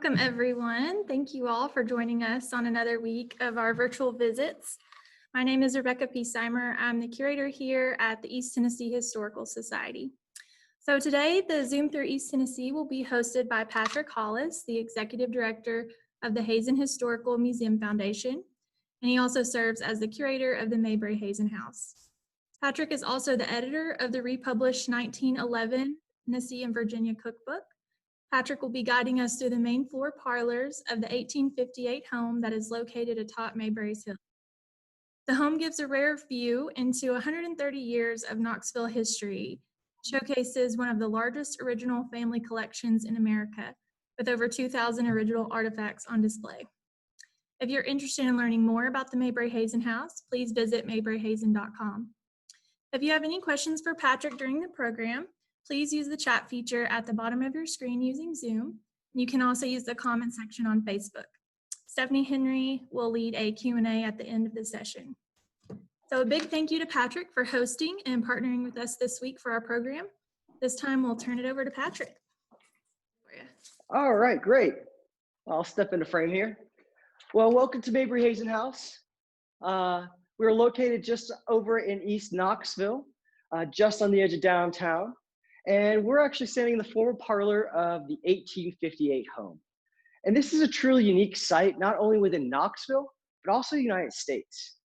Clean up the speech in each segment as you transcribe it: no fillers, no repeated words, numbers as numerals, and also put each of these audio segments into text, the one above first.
Welcome, everyone. Thank you all for joining us on another week of our virtual visits. My name is Rebecca Piesheimer. I'm the curator here at the East Tennessee Historical Society. So today, the Zoom through East Tennessee will be hosted by Patrick Hollis, the Executive Director of the Hazen Historical Museum Foundation, and he also serves as the curator of the Mabry-Hazen House. Patrick is also the editor of the republished 1911 Tennessee and Virginia Cookbook. Patrick will be guiding us through the main floor parlors of the 1858 home that is located atop Mabry's Hill. The home gives a rare view into 130 years of Knoxville history, showcases one of the largest original family collections in America, with over 2,000 original artifacts on display. If you're interested in learning more about the Mabry-Hazen House, please visit mabryhazen.com. If you have any questions for Patrick during the program, please use the chat feature at the bottom of your screen using Zoom. You can also use the comment section on Facebook. Stephanie Henry will lead a Q&A at the end of the session. So a big thank you to Patrick for hosting and partnering with us this week for our program. This time we'll turn it over to Patrick. All right, great. I'll step into frame here. Well, welcome to Mabry-Hazen House. We're located just over in East Knoxville, just on the edge of downtown. And we're actually standing in the former parlor of the 1858 home. And this is a truly unique site, not only within Knoxville, but also the United States.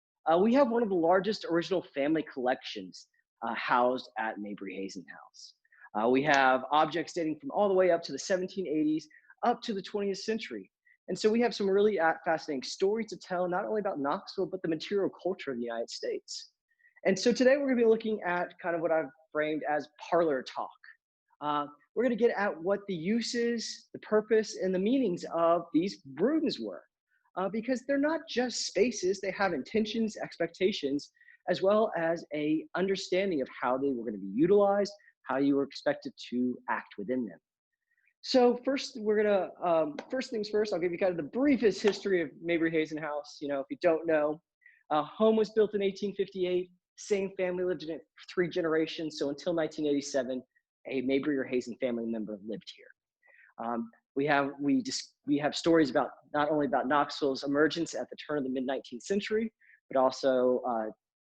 We have one of the largest original family collections housed at Mabry-Hazen House. We have objects dating from all the way up to the 1780s, up to the 20th century. And so we have some really fascinating stories to tell, not only about Knoxville, but the material culture of the United States. And so today we're gonna be looking at kind of what I've framed as parlor talk. We're gonna get at what the uses, the purpose, and the meanings of these rooms were. Because they're not just spaces, they have intentions, expectations, as well as a understanding of how they were gonna be utilized, how you were expected to act within them. So first, we're gonna, first things first, I'll give you kind of the briefest history of Mabry-Hazen House. You know, if you don't know, home was built in 1858. Same family lived in it for 3 generations. So until 1987, a Mabry or Hazen family member lived here. We have stories about not only about Knoxville's emergence at the turn of the mid-19th century, but also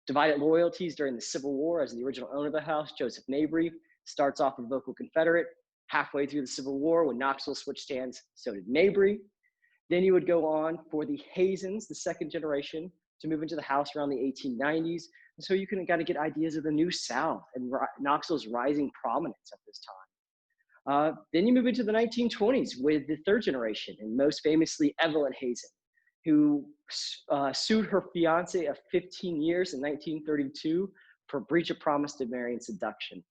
divided loyalties during the Civil War, as the original owner of the house, Joseph Mabry, starts off a vocal Confederate. Halfway through the Civil War, when Knoxville switched hands, so did Mabry. Then you would go on for the Hazens, the 2nd generation, to move into the house around the 1890s. And so you can kind of get ideas of the New South and Knoxville's rising prominence at this time. Then you move into the 1920s with the 3rd generation, and most famously Evelyn Hazen, who sued her fiance of 15 years in 1932 for breach of promise to marry and seduction.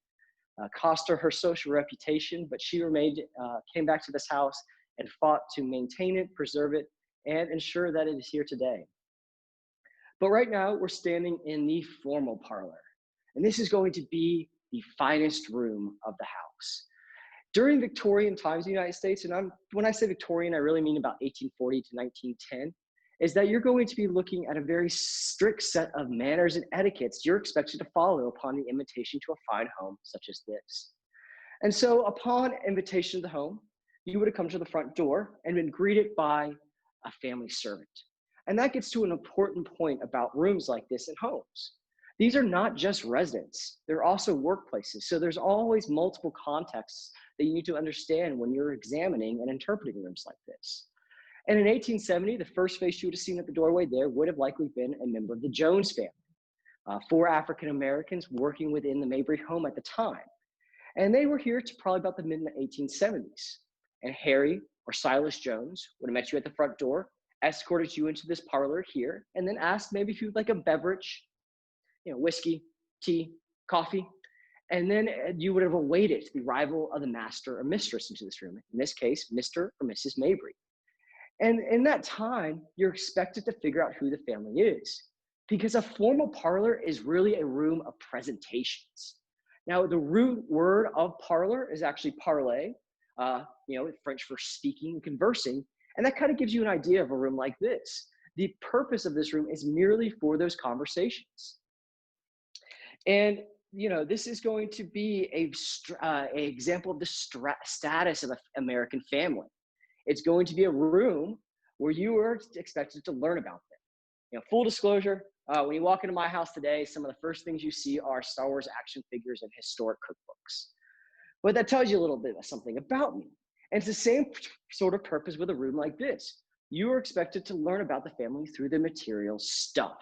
Cost her social reputation, but she came back to this house and fought to maintain it, preserve it, and ensure that it is here today. But right now, we're standing in the formal parlor, and this is going to be the finest room of the house. During Victorian times in the United States, and when I say Victorian, I really mean about 1840 to 1910, is that you're going to be looking at a very strict set of manners and etiquettes you're expected to follow upon the invitation to a fine home such as this. And so upon invitation to the home, you would have come to the front door and been greeted by a family servant. And that gets to an important point about rooms like this in homes. These are not just residents, they're also workplaces. So there's always multiple contexts that you need to understand when you're examining and interpreting rooms like this. And in 1870, the first face you would have seen at the doorway there would have likely been a member of the Jones family, 4 African Americans working within the Mabry home at the time. And they were here to probably about the mid-1870s. And Harry or Silas Jones would have met you at the front door, escorted you into this parlor here, and then asked maybe if you'd like a beverage, you know, whiskey, tea, coffee. And then you would have awaited the arrival of the master or mistress into this room. In this case, Mr. or Mrs. Mabry. And in that time, you're expected to figure out who the family is, because a formal parlor is really a room of presentations. Now, the root word of parlor is actually parler, French for speaking and conversing, and that kind of gives you an idea of a room like this. The purpose of this room is merely for those conversations. And this is going to be an example of the status of an American family. It's going to be a room where you are expected to learn about them. Full disclosure, when you walk into my house today, some of the first things you see are Star Wars action figures and historic cookbooks. But that tells you a little bit of something about me. And it's the same sort of purpose with a room like this. You are expected to learn about the family through the material stuff.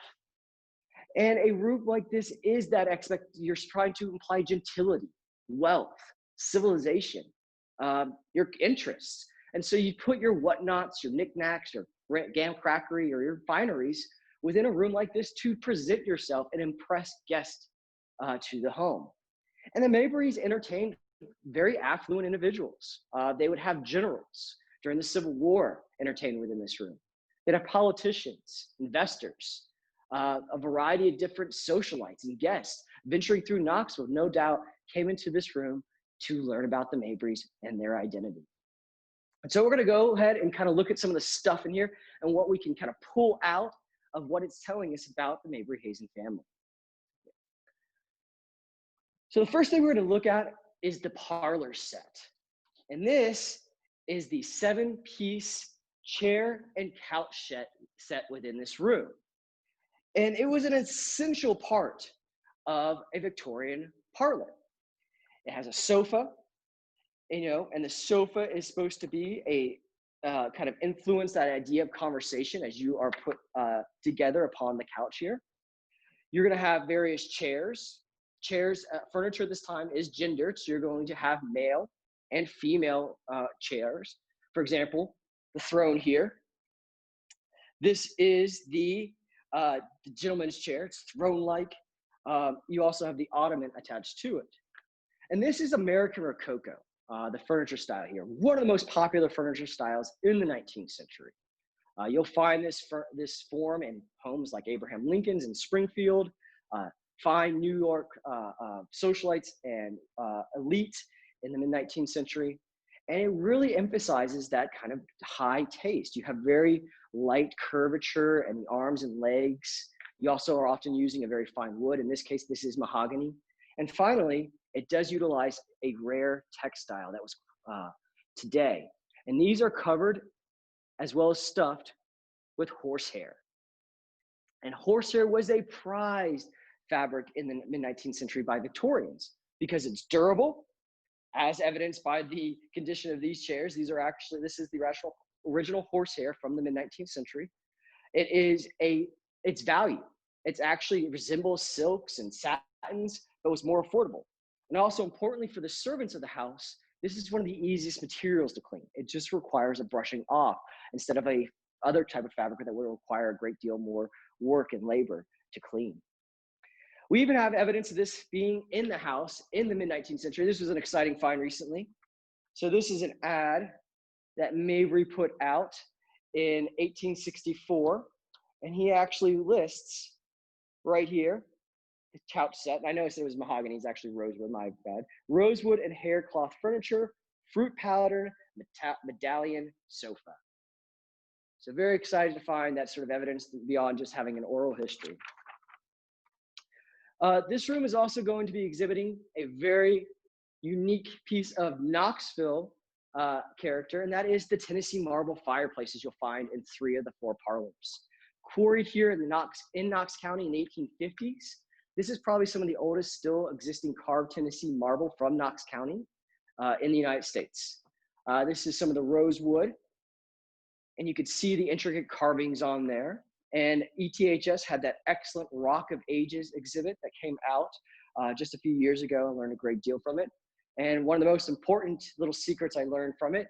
And a room like this is that you're trying to imply gentility, wealth, civilization, your interests. And so you put your whatnots, your knickknacks, your gamcrackery, or your fineries within a room like this to present yourself and impress guests to the home. And the Mabrys entertained very affluent individuals. They would have generals during the Civil War entertained within this room. They'd have politicians, investors, a variety of different socialites and guests venturing through Knoxville, no doubt came into this room to learn about the Mabrys and their identity. And so we're going to go ahead and kind of look at some of the stuff in here and what we can kind of pull out of what it's telling us about the Mabry-Hazen family. So the first thing we're going to look at is the parlor set. And this is the 7-piece chair and couch set within this room. And it was an essential part of a Victorian parlor. It has a sofa, and the sofa is supposed to be a kind of influence that idea of conversation as you are put together upon the couch here. You're going to have various chairs. Furniture this time is gendered, so you're going to have male and female chairs. For example, the throne here. This is the gentleman's chair. It's throne-like. You also have the ottoman attached to it. And this is American Rococo, the furniture style here. One of the most popular furniture styles in the 19th century. You'll find this form in homes like Abraham Lincoln's in Springfield, fine New York socialites and elite in the mid-19th century. And it really emphasizes that kind of high taste. You have very light curvature in the arms and legs. You also are often using a very fine wood. In this case, this is mahogany. And finally, it does utilize a rare textile that was today. And these are covered as well as stuffed with horsehair. And horsehair was a prized fabric in the mid-19th century by Victorians because it's durable, as evidenced by the condition of these chairs. This is the original horsehair from the mid-19th century. It's value. It actually resembles silks and satins, but was more affordable. And also importantly for the servants of the house, this is one of the easiest materials to clean. It just requires a brushing off instead of a other type of fabric that would require a great deal more work and labor to clean. We even have evidence of this being in the house in the mid-19th century. This was an exciting find recently. So this is an ad that Mabry put out in 1864. And he actually lists right here, the couch set. And I noticed it was mahogany, it's actually rosewood, my bad. Rosewood and haircloth furniture, fruit powder, medallion sofa. So very excited to find that sort of evidence beyond just having an oral history. This room is also going to be exhibiting a very unique piece of Knoxville character, and that is the Tennessee marble fireplaces you'll find in 3 of the 4 parlors. Quarried here in Knox County in the 1850s. This is probably some of the oldest still existing carved Tennessee marble from Knox County in the United States. This is some of the rosewood, and you could see the intricate carvings on there. And ETHS had that excellent Rock of Ages exhibit that came out just a few years ago. I learned a great deal from it. And one of the most important little secrets I learned from it,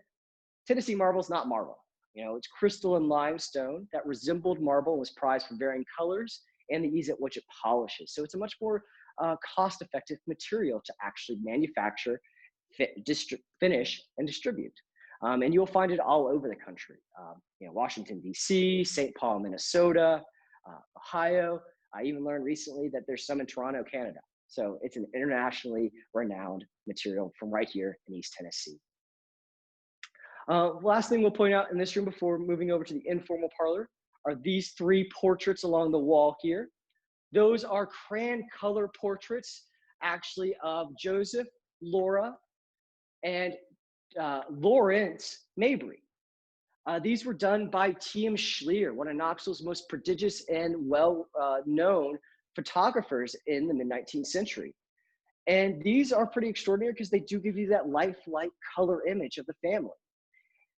Tennessee marble is not marble. It's crystal and limestone that resembled marble and was prized for varying colors and the ease at which it polishes. So it's a much more cost-effective material to actually manufacture, finish, and distribute. And you'll find it all over the country. Washington, D.C., St. Paul, Minnesota, Ohio. I even learned recently that there's some in Toronto, Canada. So it's an internationally renowned material from right here in East Tennessee. Last thing we'll point out in this room before moving over to the informal parlor are these 3 portraits along the wall here. Those are crayon color portraits, actually, of Joseph, Laura, and Lawrence Mabry. These were done by T.M. Schleer, one of Knoxville's most prodigious and well-known photographers in the mid-19th century. And these are pretty extraordinary because they do give you that lifelike color image of the family.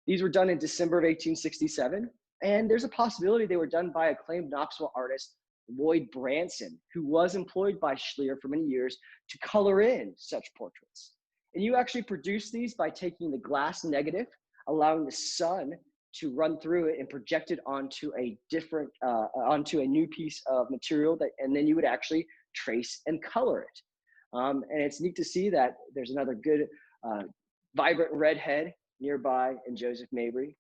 These were done in December of 1867, and there's a possibility they were done by acclaimed Knoxville artist Lloyd Branson, who was employed by Schleer for many years to color in such portraits. And you actually produce these by taking the glass negative, allowing the sun to run through it and project it onto a onto a new piece of material and then you would actually trace and color it. And it's neat to see that there's another good, vibrant redhead nearby in Joseph Mabry.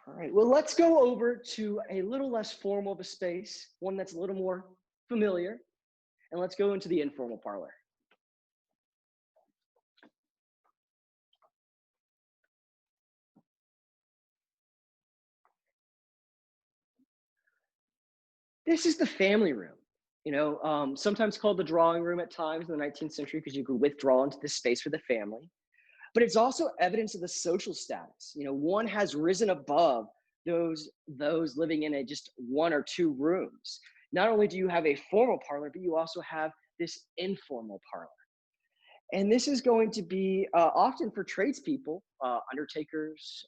All right, well, let's go over to a little less formal of a space, one that's a little more familiar, and let's go into the informal parlor. This is the family room, sometimes called the drawing room at times in the 19th century because you could withdraw into this space for the family. But it's also evidence of the social status. One has risen above those living in just one or two rooms. Not only do you have a formal parlor, but you also have this informal parlor. And this is going to be often for tradespeople, undertakers,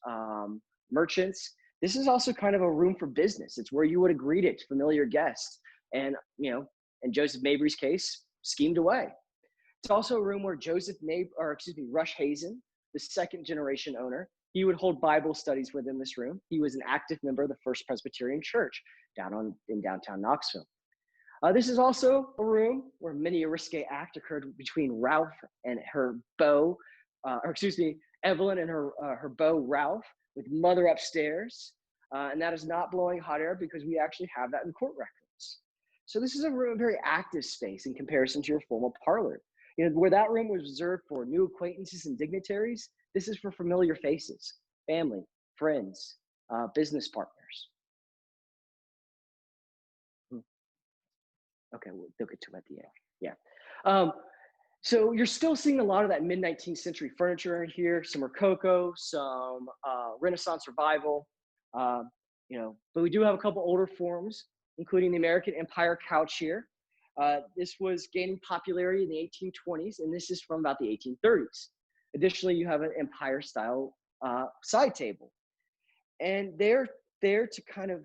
merchants. This is also kind of a room for business. It's where you would have greeted familiar guests and, in Joseph Mabry's case, schemed away. It's also a room where Rush-Hazen, the second generation owner, he would hold Bible studies within this room. He was an active member of the First Presbyterian Church in downtown Knoxville. This is also a room where many a risque act occurred between Ralph and her beau, Evelyn and her beau Ralph, with mother upstairs. And that is not blowing hot air because we actually have that in court records. So this is a very active space in comparison to your formal parlor. Where that room was reserved for new acquaintances and dignitaries, this is for familiar faces, family, friends, business partners. Okay, they'll get to it at the end. Yeah. So you're still seeing a lot of that mid-19th century furniture in here, some Rococo, some Renaissance Revival, but we do have a couple older forms, including the American Empire couch here. This was gaining popularity in the 1820s, and this is from about the 1830s. Additionally, you have an Empire style side table. And they're there to kind of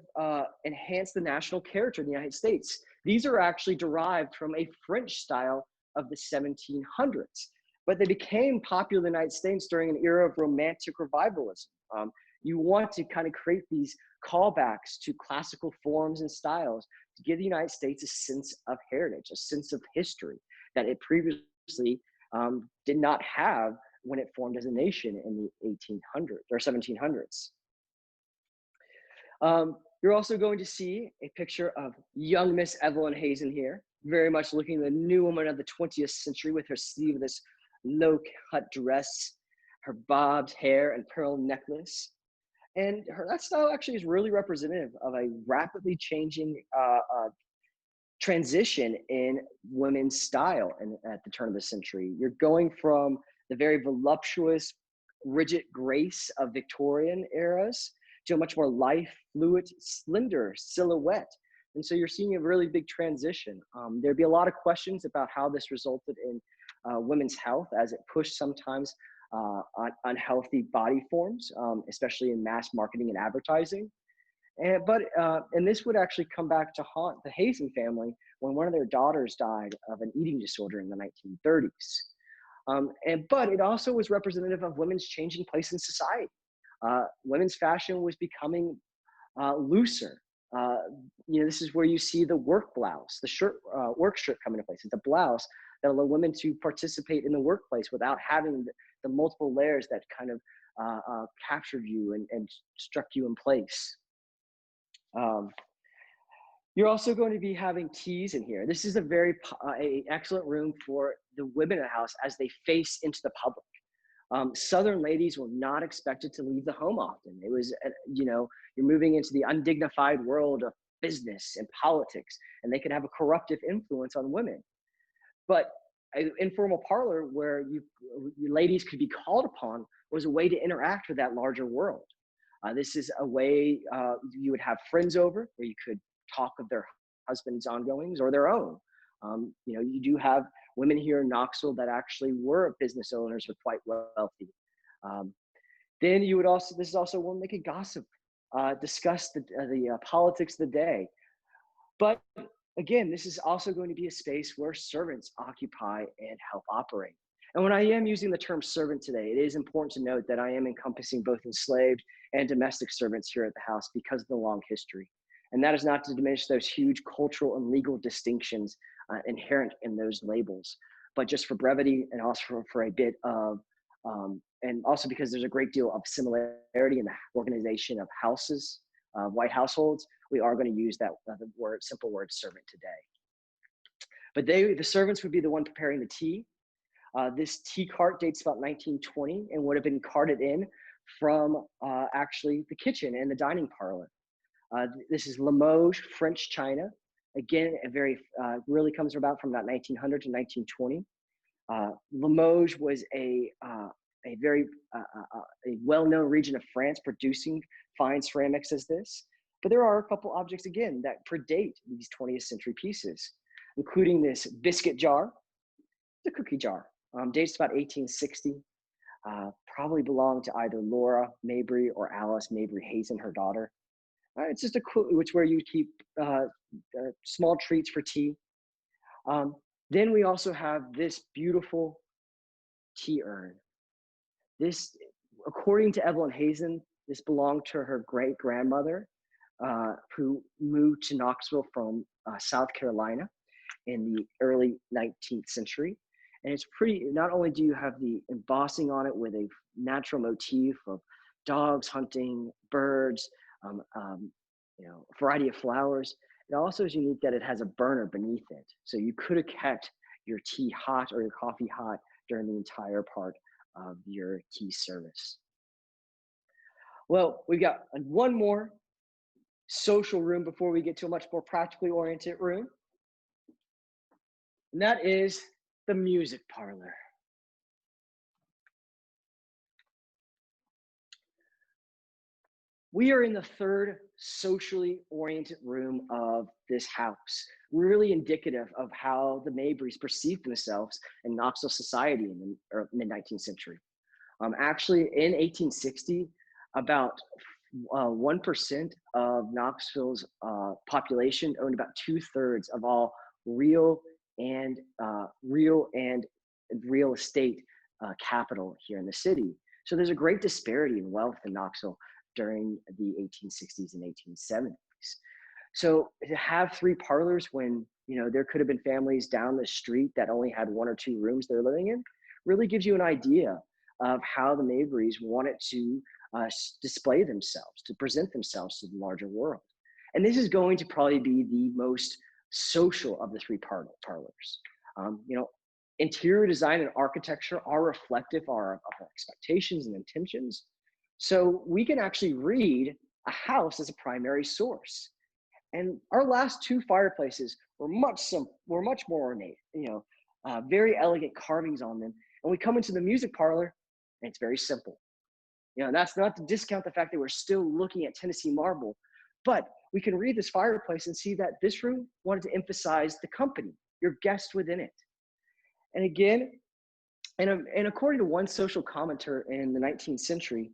enhance the national character in the United States. These are actually derived from a French style of the 1700s, but they became popular in the United States during an era of romantic revivalism. You want to kind of create these callbacks to classical forms and styles to give the United States a sense of heritage, a sense of history that it previously did not have when it formed as a nation in the 1800s or 1700s. You're also going to see a picture of young Miss Evelyn Hazen here, very much looking the new woman of the 20th century with her sleeveless low-cut dress, her bobbed hair and pearl necklace. And that style actually is really representative of a rapidly changing transition in women's style at the turn of the century. You're going from the very voluptuous, rigid grace of Victorian eras to a much more life, fluid, slender silhouette. And so you're seeing a really big transition. There'd be a lot of questions about how this resulted in women's health as it pushed sometimes unhealthy body forms, especially in mass marketing and advertising. And this would actually come back to haunt the Hazen family when one of their daughters died of an eating disorder in the 1930s. But it also was representative of women's changing place in society. Women's fashion was becoming looser. This is where you see the work blouse, the work shirt come into place. It's a blouse that allow women to participate in the workplace without having the multiple layers that kind of captured you and struck you in place. You're also going to be having teas in here. This is a very excellent room for the women in the house as they face into the public. Southern ladies were not expected to leave the home often. It was, you're moving into the undignified world of business and politics, and they could have a corruptive influence on women. But an informal parlor where you ladies could be called upon was a way to interact with that larger world. This is a way you would have friends over where you could talk of their husband's ongoings or their own. You do have women here in Knoxville that actually were business owners or quite wealthy. Then you would also, this is also one they could gossip, discuss the politics of the day. But again, this is also going to be a space where servants occupy and help operate. And when I am using the term servant today, it is important to note that I am encompassing both enslaved and domestic servants here at the house because of the long history. And that is not to diminish those huge cultural and legal distinctions inherent in those labels, but just for brevity and also for a bit of, and also because there's a great deal of similarity in the organization of houses, white households, we are going to use that simple word servant today. But the servants would be the one preparing the tea. This tea cart dates about 1920 and would have been carted in from actually the kitchen and the dining parlor. This is Limoges, French China. Again, really comes about from about 1900 to 1920. Limoges was a very well-known region of France producing fine ceramics as this. But there are a couple objects, again, that predate these 20th century pieces, including this biscuit jar, the cookie jar, dates about 1860, probably belonged to either Laura Mabry or Alice Mabry-Hazen, her daughter. It's just it's where you keep small treats for tea. Then we also have this beautiful tea urn. This, according to Evelyn Hazen, this belonged to her great-grandmother, who moved to Knoxville from South Carolina in the early 19th century. And it's pretty, not only do you have the embossing on it with a natural motif of dogs hunting, birds, a variety of flowers, it also is unique that it has a burner beneath it. So you could have kept your tea hot or your coffee hot during the entire part of your tea service. Well, we've got one more social room before we get to a much more practically oriented room. And that is the music parlor. We are in the third socially oriented room of this house, really indicative of how the Mabrys perceived themselves in Knoxville society in the mid-19th century. Actually, in 1860, about 1% of Knoxville's population owned about 2/3 of all real real estate capital here in the city. So there's a great disparity in wealth in Knoxville during the 1860s and 1870s. So to have 3 parlors when there could have been families down the street that only had 1 or 2 rooms they're living in really gives you an idea of how the Mabrys wanted to display themselves, to present themselves to the larger world. And this is going to probably be the most social of the 3 parlors. Interior design and architecture are reflective of our expectations and intentions. So we can actually read a house as a primary source. And our last 2 fireplaces were much more ornate, very elegant carvings on them. And we come into the music parlor and it's very simple. That's not to discount the fact that we're still looking at Tennessee marble, but we can read this fireplace and see that this room wanted to emphasize the company, your guest within it. And again, and according to one social commenter in the 19th century,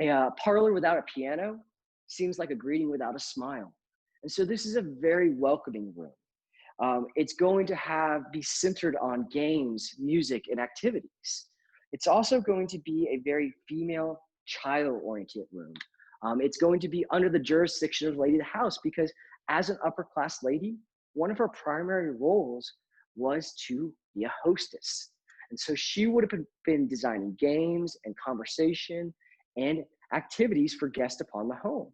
a parlor without a piano seems like a greeting without a smile. And so this is a very welcoming room. It's going to be centered on games, music, and activities. It's also going to be a very female, child-oriented room. It's going to be under the jurisdiction of Lady of the House because as an upper-class lady, one of her primary roles was to be a hostess. And so she would have been designing games and conversation and activities for guests upon the home.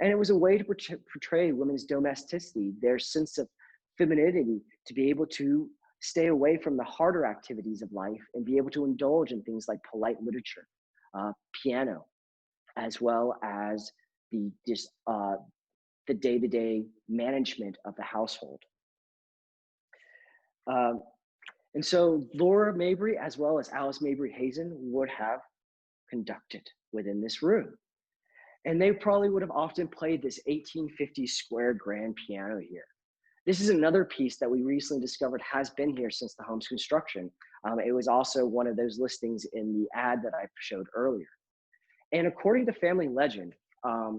And it was a way to portray women's domesticity, their sense of femininity, to be able to stay away from the harder activities of life and be able to indulge in things like polite literature, piano, as well as the day-to-day management of the household. And so Laura Mabry, as well as Alice Mabry-Hazen, would have conducted within this room. And they probably would have often played this 1850 square grand piano here. This is another piece that we recently discovered has been here since the home's construction. It was also one of those listings in the ad that I showed earlier. And according to family legend,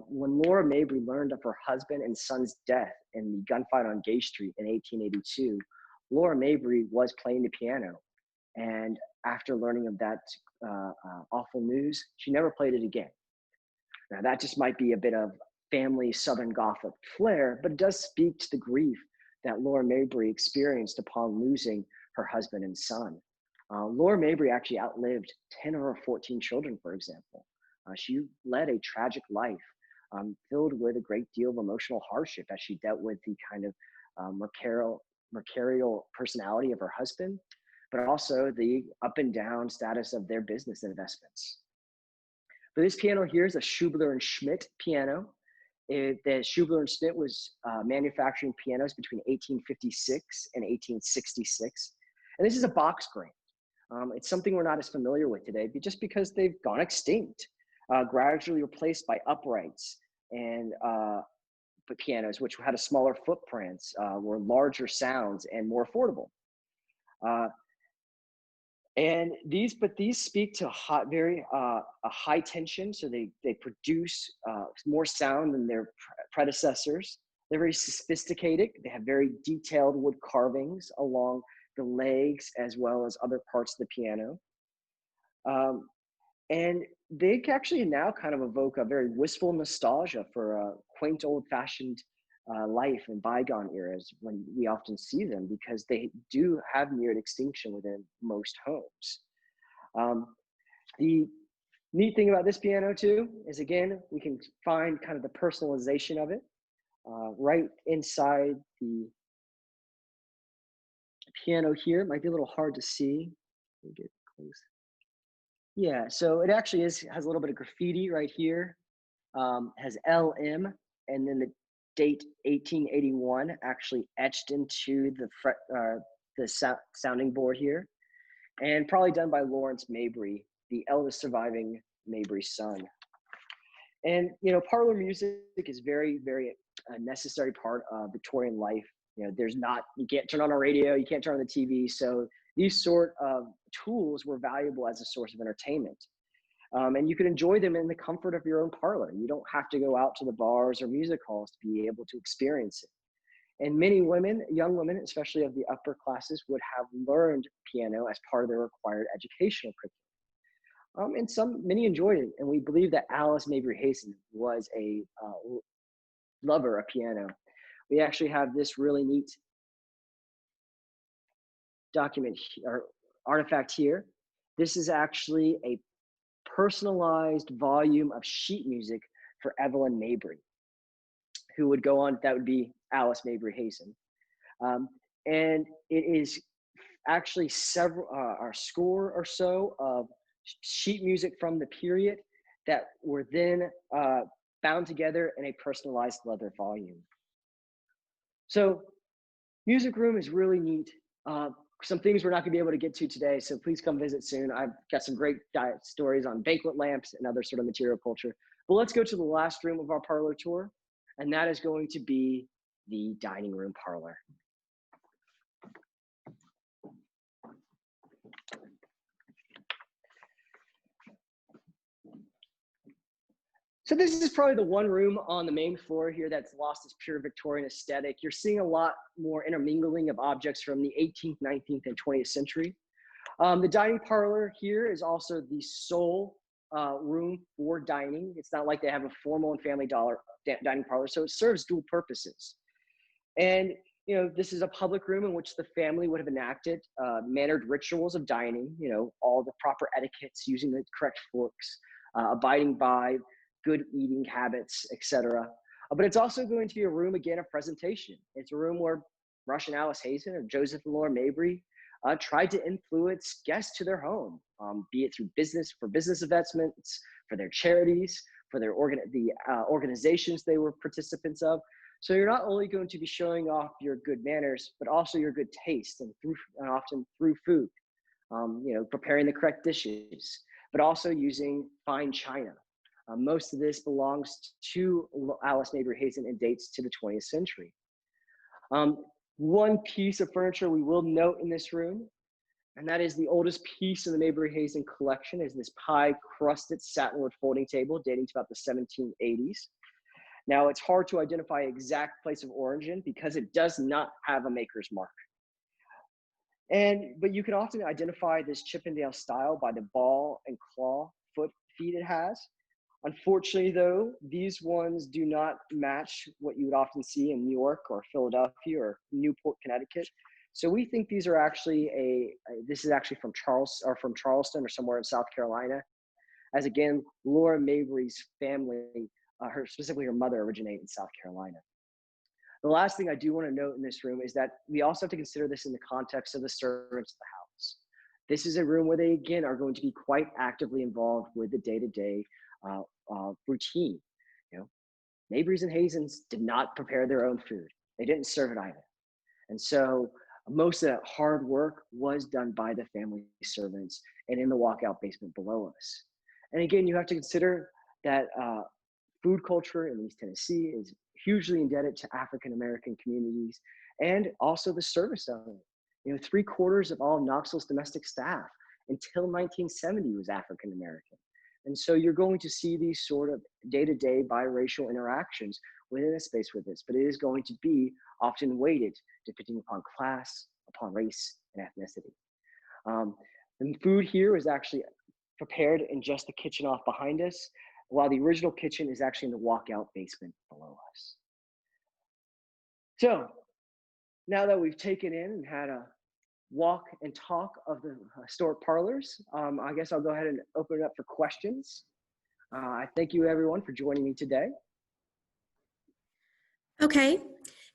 when Laura Mabry learned of her husband and son's death in the gunfight on Gay Street in 1882, Laura Mabry was playing the piano. And after learning of that awful news, she never played it again. Now, that just might be a bit of family Southern Gothic flair, but it does speak to the grief that Laura Mabry experienced upon losing her husband and son. Laura Mabry actually outlived 10 of her 14 children, for example. She led a tragic life filled with a great deal of emotional hardship as she dealt with the kind of mercurial personality of her husband, but also the up and down status of their business investments. But this piano here is a Schubler and Schmidt piano. The Schubler and Schmidt was manufacturing pianos between 1856 and 1866. And this is a box grain. It's something we're not as familiar with today, just because they've gone extinct, gradually replaced by uprights and pianos, which had a smaller footprints, were larger sounds and more affordable. And these speak to a high tension, so they produce more sound than their predecessors. They're very sophisticated. They have very detailed wood carvings along the legs as well as other parts of the piano. And they actually now kind of evoke a very wistful nostalgia for a quaint old-fashioned life in bygone eras when we often see them, because they do have neared extinction within most homes. The neat thing about this piano too is, again, we can find kind of the personalization of it right inside the piano here. It might be a little hard to see. Let me get close. Yeah, so it actually has a little bit of graffiti right here. Has LM, and then the date 1881 actually etched into the sounding board here, and probably done by Lawrence Mabry, the eldest surviving Mabry son. And parlor music is very, very a necessary part of Victorian life. You can't turn on a radio, you can't turn on the TV, so these sort of tools were valuable as a source of entertainment. And you can enjoy them in the comfort of your own parlor. You don't have to go out to the bars or music halls to be able to experience it. And many women, young women, especially of the upper classes, would have learned piano as part of their required educational curriculum. And many enjoyed it. And we believe that Alice Mabry-Hazen was a lover of piano. We actually have this really neat document or artifact here. This is actually a personalized volume of sheet music for Evelyn Mabry, who would go on, that would be Alice Mabry-Hazen. And it is actually a score or so of sheet music from the period that were then bound together in a personalized leather volume. So music room is really neat. Some things we're not gonna be able to get to today, so please come visit soon. I've got some great stories on banquet lamps and other sort of material culture. But let's go to the last room of our parlor tour, and that is going to be the dining room parlor. So this is probably the one room on the main floor here that's lost its pure Victorian aesthetic. You're seeing a lot more intermingling of objects from the 18th, 19th, and 20th century. The dining parlor here is also the sole room for dining. It's not like they have a formal and family dining parlor, so it serves dual purposes. And this is a public room in which the family would have enacted mannered rituals of dining, all the proper etiquettes, using the correct forks, abiding by good eating habits, etc. But it's also going to be a room, again, of presentation. It's a room where Rush and Alice Hazen or Joseph and Laura Mabry tried to influence guests to their home, be it through business investments, for their charities, for their organizations they were participants of. So you're not only going to be showing off your good manners, but also your good taste and often through food, preparing the correct dishes, but also using fine china. Most of this belongs to Alice Mabry-Hazen and dates to the 20th century. One piece of furniture we will note in this room, and that is the oldest piece of the Mabry-Hazen collection, is this pie-crusted satinwood folding table dating to about the 1780s. Now, it's hard to identify exact place of origin because it does not have a maker's mark. But you can often identify this Chippendale style by the ball and claw feet it has. Unfortunately, though, these ones do not match what you would often see in New York or Philadelphia or Newport, Connecticut. So we think these are actually this is actually from Charleston or somewhere in South Carolina. As again, Laura Mabry's family, specifically her mother, originated in South Carolina. The last thing I do want to note in this room is that we also have to consider this in the context of the servants of the house. This is a room where they, again, are going to be quite actively involved with the day-to-day routine. Mabrys and Hazens did not prepare their own food. They didn't serve it either. And so most of that hard work was done by the family servants and in the walkout basement below us. And again, you have to consider that food culture in East Tennessee is hugely indebted to African-American communities and also the service of it. 3/4 of all Knoxville's domestic staff until 1970 was African-American. And so you're going to see these sort of day-to-day biracial interactions within a space with this, but it is going to be often weighted depending upon class, upon race, and ethnicity. And food here is actually prepared in just the kitchen off behind us, while the original kitchen is actually in the walkout basement below us. So now that we've taken in and had a walk and talk of the historic parlors, I guess I'll go ahead and open it up for questions. I thank you everyone for joining me today. Okay,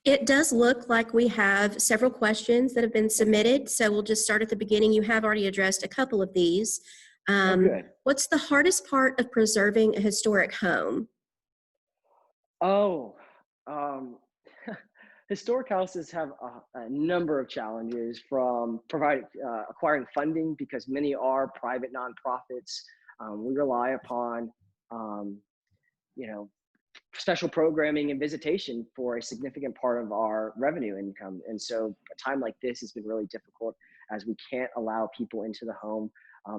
it does look like we have several questions that have been submitted, so we'll just start at the beginning. You have already addressed a couple of these. Good. What's the hardest part of preserving a historic home? Historic houses have a number of challenges, from acquiring funding, because many are private nonprofits. We rely upon, special programming and visitation for a significant part of our revenue income. And so a time like this has been really difficult, as we can't allow people into the home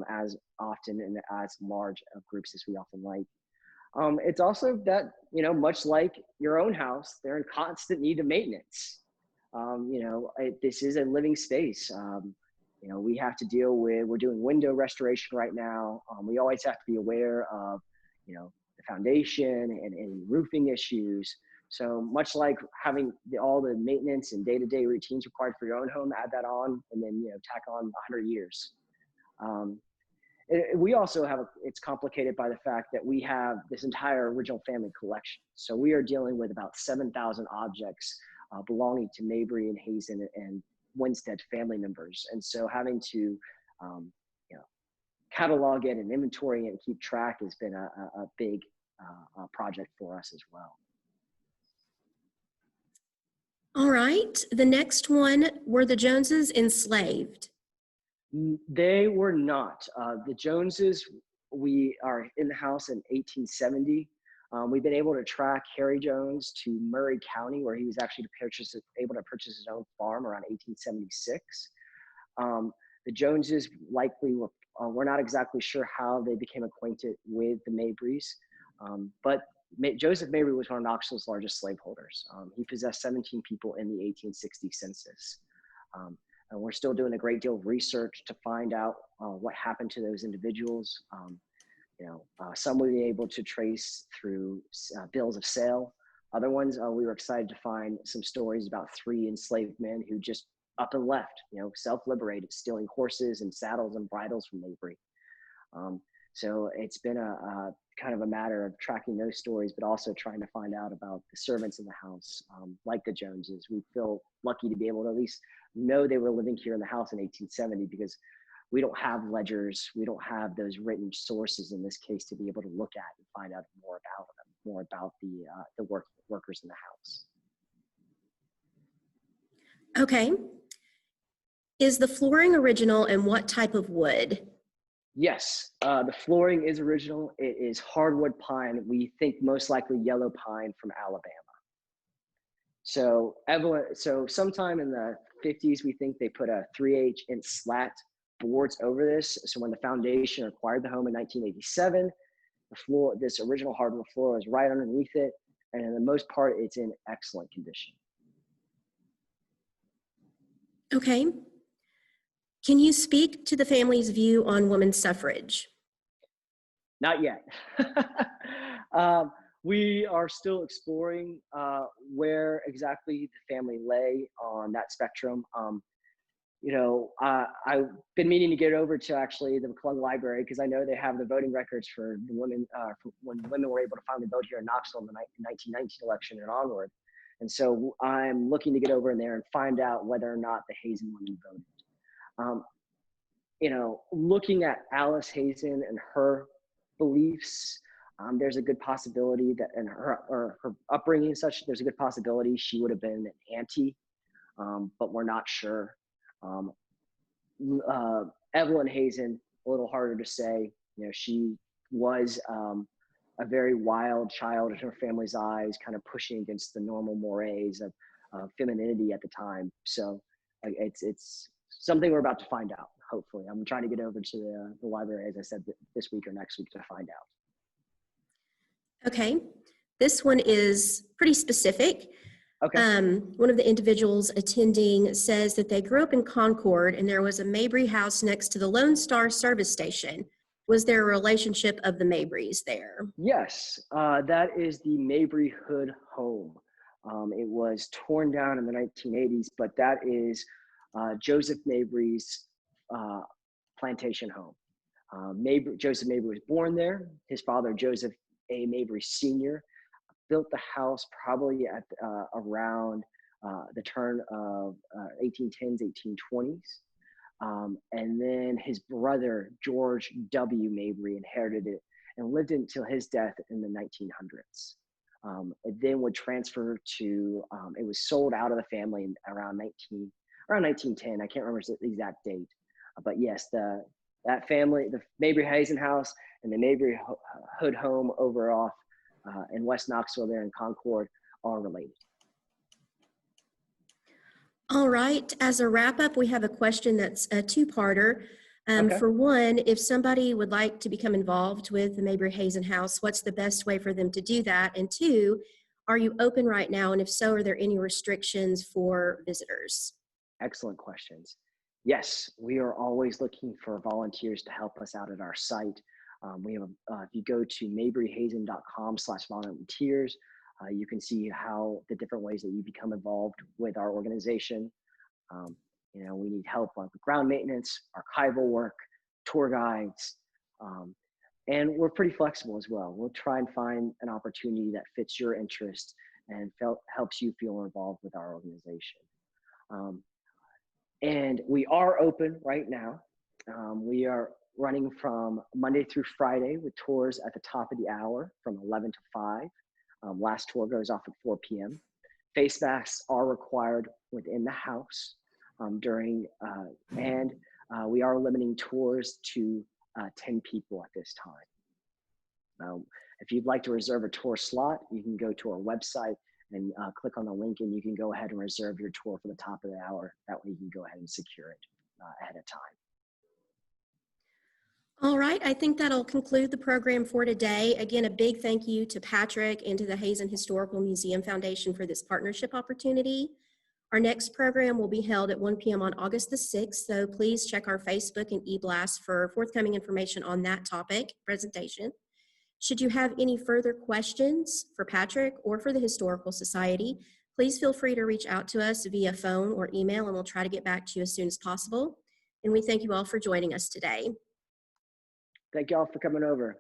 as often and as large of groups as we often like. It's also that, much like your own house, they're in constant need of maintenance. This is a living space. We have to deal with, we're doing window restoration right now. We always have to be aware of, the foundation and any roofing issues. So much like having all the maintenance and day-to-day routines required for your own home, add that on, and then, tack on 100 years. We also have, it's complicated by the fact that we have this entire original family collection. So we are dealing with about 7,000 objects belonging to Mabry and Hazen and Winstead family members. And so having to, catalog it and inventory it and keep track has been a big project for us as well. All right, the next one, were the Joneses enslaved? They were not. The Joneses, we are in the house in 1870. We've been able to track Harry Jones to Murray County, where he was actually able to purchase his own farm around 1876. The Joneses likely were, we're not exactly sure how they became acquainted with the Mabrys, but Joseph Mabry was one of Knoxville's largest slaveholders. He possessed 17 people in the 1860 census. And we're still doing a great deal of research to find out what happened to those individuals. Some we've been able to trace through bills of sale. Other ones, we were excited to find some stories about 3 enslaved men who just up and left, self-liberated, stealing horses and saddles and bridles from Mabry. So it's been a kind of a matter of tracking those stories, but also trying to find out about the servants in the house, like the Joneses. We feel lucky to be able to at least know they were living here in the house in 1870, because we don't have ledgers, we don't have those written sources in this case to be able to look at and find out more about them, more about the workers in the house. Okay. Is the flooring original and what type of wood? Yes, the flooring is original. It is hardwood pine. We think most likely yellow pine from Alabama. So Evelyn, so sometime in the 50s, we think they put a 3/8-inch slat boards over this. So when the foundation acquired the home in 1987, the floor, this original hardwood floor is right underneath it. And in the most part, it's in excellent condition. Okay. Can you speak to the family's view on women's suffrage? Not yet. We are still exploring where exactly the family lay on that spectrum. I've been meaning to get over to actually the McClung Library because I know they have the voting records for the women, for when women were able to finally vote here in Knoxville in the 1919 election and onward. And so I'm looking to get over in there and find out whether or not the Hazen women voted. Looking at Alice Hazen and her beliefs, there's a good possibility that in her upbringing and such, there's a good possibility she would have been an auntie, but we're not sure. Evelyn Hazen, a little harder to say. She was a very wild child in her family's eyes, kind of pushing against the normal mores of femininity at the time. So it's something we're about to find out. Hopefully, I'm trying to get over to the library, as I said, this week or next week to find out. Okay. This one is pretty specific. Okay. One of the individuals attending says that they grew up in Concord and there was a Mabry House next to the Lone Star service station. Was there a relationship of the Mabrys there? Yes, that is the Mabry Hood home. It was torn down in the 1980s, but that is Joseph Mabry's plantation home. Joseph Mabry was born there. His father, Joseph A. Mabry Sr., built the house probably at around the turn of 1810s, 1820s. And then his brother, George W. Mabry, inherited it and lived until his death in the 1900s. It then would transfer to, it was sold out of the family in around 1910. I can't remember the exact date. But yes, that family, the Mabry-Hazen house and the Mabry Hood home over off in West Knoxville there in Concord are related. All right. As a wrap up, we have a question that's a two-parter. Okay. For one, if somebody would like to become involved with the Mabry-Hazen house, what's the best way for them to do that? And two, are you open right now? And if so, are there any restrictions for visitors? Excellent questions. Yes, we are always looking for volunteers to help us out at our site. We have, if you go to mabryhazen.com/volunteers, you can see how the different ways that you become involved with our organization. We need help on ground maintenance, archival work, tour guides, and we're pretty flexible as well. We'll try and find an opportunity that fits your interest and helps you feel involved with our organization. And we are open right now. We are running from Monday through Friday with tours at the top of the hour from 11 to 5. Last tour goes off at 4 p.m. Face masks are required within the house and we are limiting tours to 10 people at this time. If you'd like to reserve a tour slot, you can go to our website and click on the link and you can go ahead and reserve your tour for the top of the hour. That way you can go ahead and secure it ahead of time. All right, I think that'll conclude the program for today. Again, a big thank you to Patrick and to the Hazen Historical Museum Foundation for this partnership opportunity. Our next program will be held at 1 p.m. on August the 6th, so please check our Facebook and eBlast for forthcoming information on that topic presentation. Should you have any further questions for Patrick or for the Historical Society, please feel free to reach out to us via phone or email, and we'll try to get back to you as soon as possible. And we thank you all for joining us today. Thank you all for coming over.